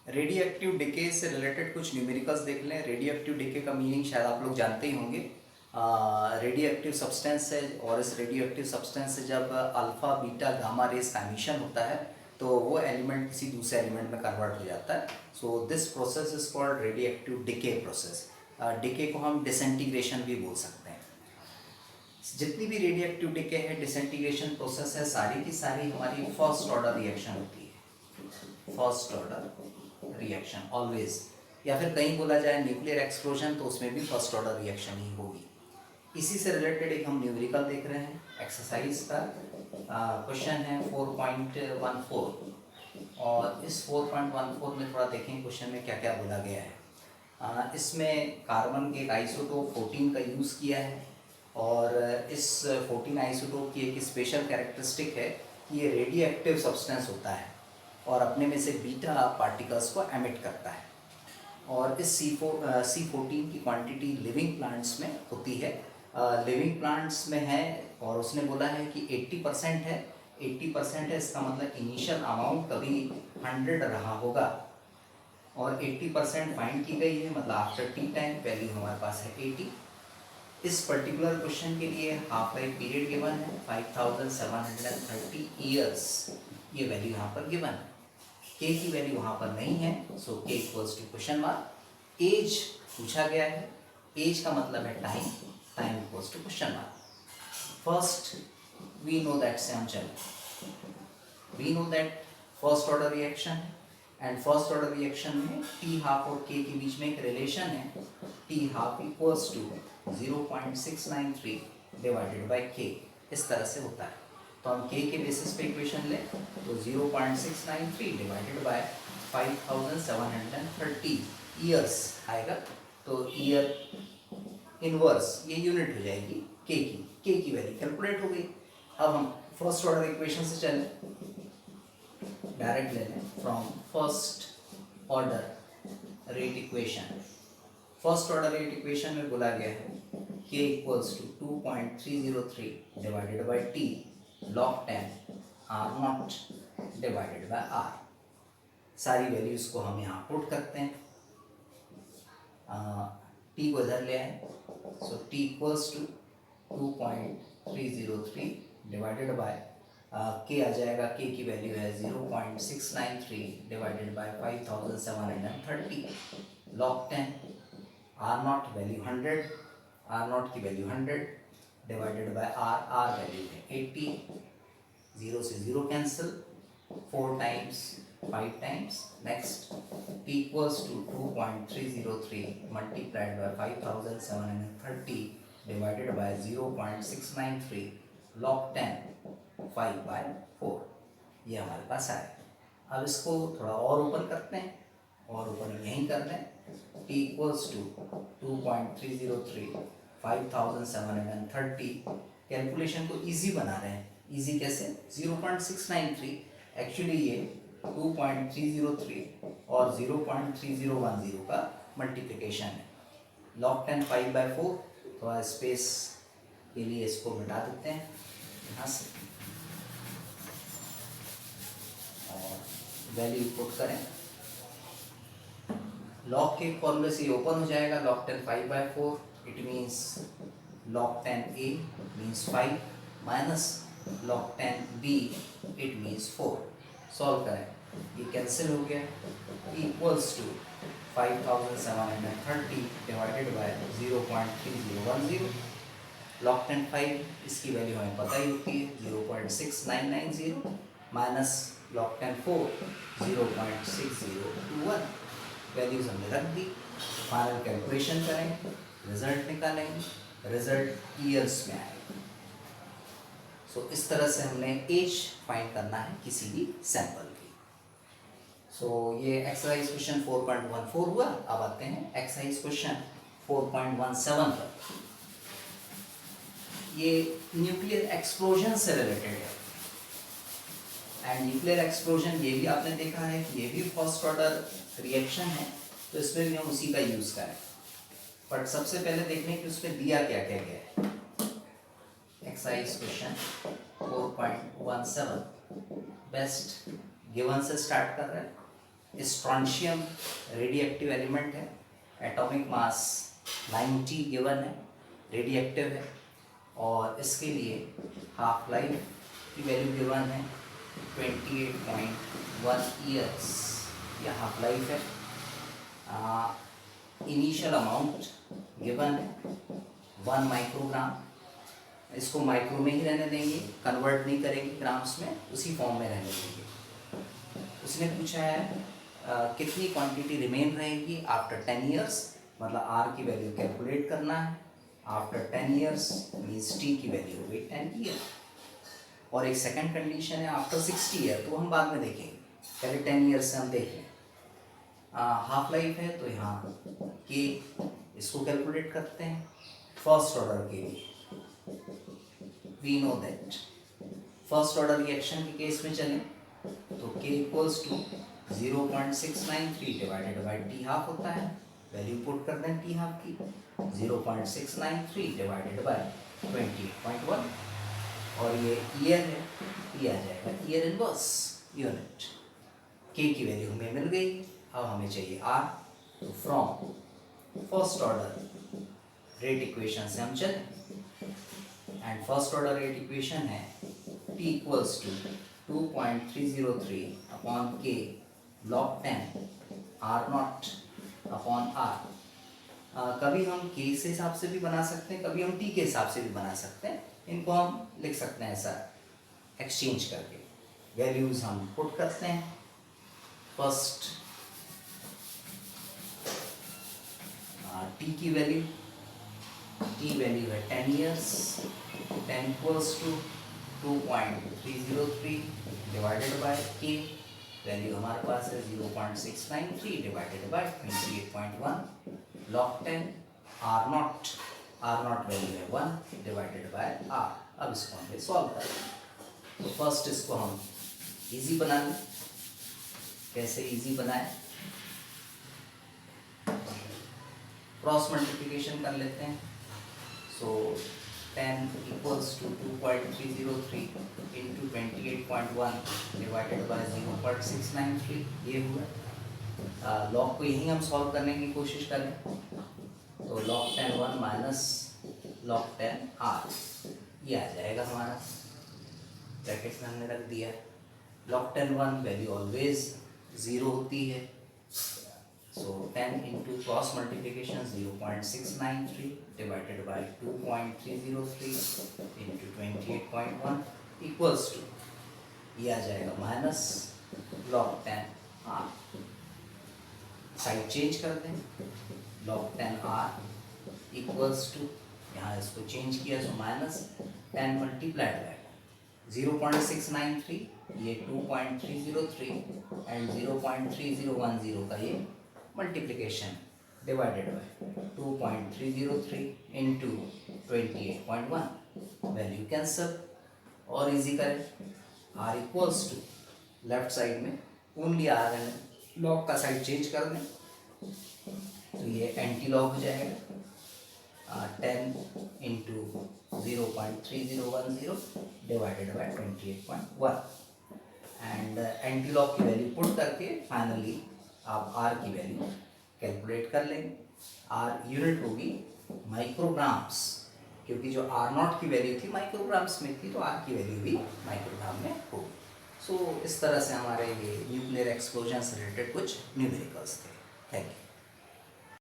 Radio active decay से related कुछ numericals देख लें। रेडियो एक्टिव डिके का मीनिंग शायद आप लोग जानते ही होंगे। रेडियो एक्टिव सब्सटेंस है और इस रेडियो एक्टिव सब्सटेंस से जब अल्फ़ा बीटा गामा रेज का एमिशन होता है तो वो एलिमेंट किसी दूसरे एलिमेंट में कन्वर्ट हो जाता है। So this process is called radio active decay process. Decay को हम डिसइंटीग्रेशन भी बोल सकते हैं। जितनी भी रेडियो एक्टिव डिके है, डिसइंटीग्रेशन प्रोसेस है, सारी की सारी हमारी फर्स्ट ऑर्डर रिएक्शन होती है। फर्स्ट ऑर्डर रिएक्शन ऑलवेज, या फिर कहीं बोला जाए न्यूक्लियर एक्सप्लोजन तो उसमें भी फर्स्ट ऑर्डर रिएक्शन ही होगी। इसी से रिलेटेड एक हम न्यूमेरिकल देख रहे हैं। एक्सरसाइज का क्वेश्चन है 4.14 और इस 4.14 में थोड़ा देखें क्वेश्चन में क्या क्या बोला गया है। इसमें कार्बन के एक आइसोटोप 14 का यूज़ किया है और इस 14 आइसोटोप की एक स्पेशल कैरेक्टरिस्टिक है कि ये रेडियो एक्टिव सब्सटेंस होता है और अपने में से बीटा पार्टिकल्स को एमिट करता है। और इस C14 की क्वांटिटी लिविंग प्लांट्स में होती है। लिविंग प्लांट्स में है और उसने बोला है कि 80% है। 80% है, इसका मतलब इनिशियल अमाउंट कभी 100 रहा होगा और 80% फाइंड की गई है, मतलब आफ्टर टी टाइम वैल्यू हमारे पास है 80। इस पर्टिकुलर क्वेश्चन के लिए हाफ लाइफ पीरियड गिवन है 5730 ईयर्स, ये वैल्यू यहाँ पर गिवन है। के की वैल्यू वहाँ पर नहीं है, so K equals to question mark. Age पूछा गया है, एज का मतलब है time, time equals to question mark. First we know that से हम चले, we know that first order reaction है एंड फर्स्ट ऑर्डर रिएक्शन में टी हाफ और के के बीच में एक रिलेशन है। T half equals to 0.693 divided by K, इस तरह से होता है। तो हम के बेसिस पे इक्वेशन लें तो 0.693 डिवाइडेड बाय 5730 ईयर्स आएगा। तो ईयर इनवर्स ये यूनिट हो जाएगी के की वैल्यू कैलकुलेट हो गई। अब हम फर्स्ट ऑर्डर इक्वेशन से चलें, डायरेक्ट ले लें from first order rate equation. First order rate equation में बोला गया है k equals to 2.303 divided by t log 10 r not divided by r। सारी वैल्यूज को हम यहाँ पुट करते हैं। t को इधर ले आए, so t equals to 2.303 divided by k आ जाएगा, k की वैल्यू है 0.693 divided by 5730 log 10 r not value 100, r not की value 100 divided by r value है 80, 0 से 0 cancel, 4 times 5 times. Next t equals to 2.303 multiplied by 5730 divided by 0.693 log 10 5/4, ये हमारे पास आए। अब इसको थोड़ा और ओपन करते हैं और ओपन यहीं कर लें। t इक्वल्स टू 2.303 5730, कैलकुलेशन को इजी बना रहे हैं। इजी कैसे? 0.693, एक्चुअली ये 2.303 और 0.3010 का मल्टीप्लिकेशन है। log 10 5/4, थोड़ा स्पेस के लिए इसको मिटा देते हैं यहाँ से और वैल्यू पुट करें। log के फॉर्मूले से ओपन हो जाएगा। log 10 5/4, it means log 10a means 5 minus log 10b it means 4। Solve करें, ये कैंसिल हो गया। Equals to 5730 divided by 0.3010। log 10 5, इसकी वैल्यू हमें पता ही होती है 0.6990 माइनस log 10 4 0.6021। वैल्यूज हमने रख दी। फाइनल कैलकुलेशन करें, रिजल्ट निकालेंगे, रिजल्ट ईयर्स में आएगा। सो इस तरह से हमने एज फाइंड करना है किसी भी सैंपल की। सो ये एक्सरसाइज क्वेश्चन 4.14 हुआ। अब आते हैं एक्सरसाइज क्वेश्चन 4.17 पर। ये न्यूक्लियर एक्सप्लोजन से रिलेटेड है एंड न्यूक्लियर एक्सप्लोजन ये भी आपने देखा है कि ये भी फर्स्ट ऑर्डर रिएक्शन है, तो इसमें भी हम उसी का यूज करें। बट सबसे पहले देखने कि उसमें दिया क्या क्या गया है। एक्सरसाइज क्वेश्चन 4.17 बेस्ट गिवन से स्टार्ट कर रहे हैं। स्ट्रॉन्शियम रेडियो एक्टिव एलिमेंट है, एटॉमिक मास 90 गिवन है, रेडियो एक्टिव है, और इसके लिए हाफ लाइफ की वैल्यू गिवन है 28.1 ईयर्स, यह हाफ लाइफ है। इनिशियल अमाउंट गिवन है 1 माइक्रोग्राम, इसको माइक्रो में ही रहने देंगे, कन्वर्ट नहीं करेंगे ग्राम्स में, उसी फॉर्म में रहने देंगे। उसने पूछा है कितनी क्वांटिटी रिमेन रहेगी आफ्टर 10 ईयर्स, मतलब आर की वैल्यू कैलकुलेट करना है। आफ्टर 10 ईयर्स मीन्स टी की वैल्यू हो गई 10 ईयर। और एक सेकंड कंडीशन है आफ्टर 60 ईयर, तो हम बाद में देखेंगे, पहले 10 ईयर्स से हम देख लें। हाफ लाइफ है तो यहाँ के इसको कैलकुलेट करते हैं फर्स्ट ऑर्डर के लिए। We know that first order reaction के केस में चलें तो k equals to 0.693 divided by T half होता है, वैल्यू पुट कर दें टी हाफ की 0.693 डिवाइडेड बाई 28.1, और ये ईयर है, ये आ जाएगा ईयर इनवर्स यूनिट। k की वैल्यू हमें मिल गई, अब हमें चाहिए r, तो from first order rate equation से हम चलें, and first order rate equation है t equals to 2.303 upon k log 10 r not upon r। कभी हम k से हिसाब से भी बना सकते हैं, कभी हम t के हिसाब से भी बना सकते हैं, इनको हम लिख सकते हैं ऐसा एक्सचेंज करके। वैल्यूज हम पुट करते हैं, फर्स्ट t की वैल्यू है 10 years, 10 equals to 2.303 divided by k, value हमारे पास है 0.693 divided by 28.1 log 10 r not value है 1 डिवाइडेड बाय r। अब इसको हम सॉल्व करें, तो फर्स्ट इसको हम इजी बना लें। कैसे इजी बनाए, क्रॉस मल्टीप्लिकेशन कर लेते हैं। So 10 equals to 2.303 into 28.1 divided by 0.693, ये हुआ। लॉग को यहीं हम सॉल्व करने की कोशिश करें, तो log 10 1 माइनस log 10 r, ये आ जाएगा हमारा, ब्रैकेट में हमने रख दिया। log 10 1 वैल्यू ऑलवेज 0 होती है, so 10 into cross multiplication 0.693 divided by 2.303 into 28.1 equals to, ये आ जाएगा minus log 10 r। Side change कर दें, log 10 r equals to, यहाँ इसको चेंज किया तो माइनस 10 मल्टीप्लाइड बाय 0.693, ये 2.303 एंड 0.3010 का ये multiplication divided by 2.303 into 28.1, value cancel और इजी करें। r equals to left side में ओनली r है, लॉग का साइड चेंज कर दें तो ये एंटी लॉग हो जाएगा 10 into 0.3010 divided by 28.1, and anti log की वैल्यू पुट करके फाइनली आप r की वैल्यू कैलकुलेट कर लेंगे। r यूनिट होगी माइक्रोग्राम्स, क्योंकि जो r नॉट की वैल्यू थी माइक्रोग्राम्स में थी, तो r की वैल्यू भी माइक्रोग्राम में होगी। सो इस तरह से हमारे ये न्यूक्लियर एक्सप्लोजन से रिलेटेड कुछ न्यूमेरिकल्स थे। Thank you.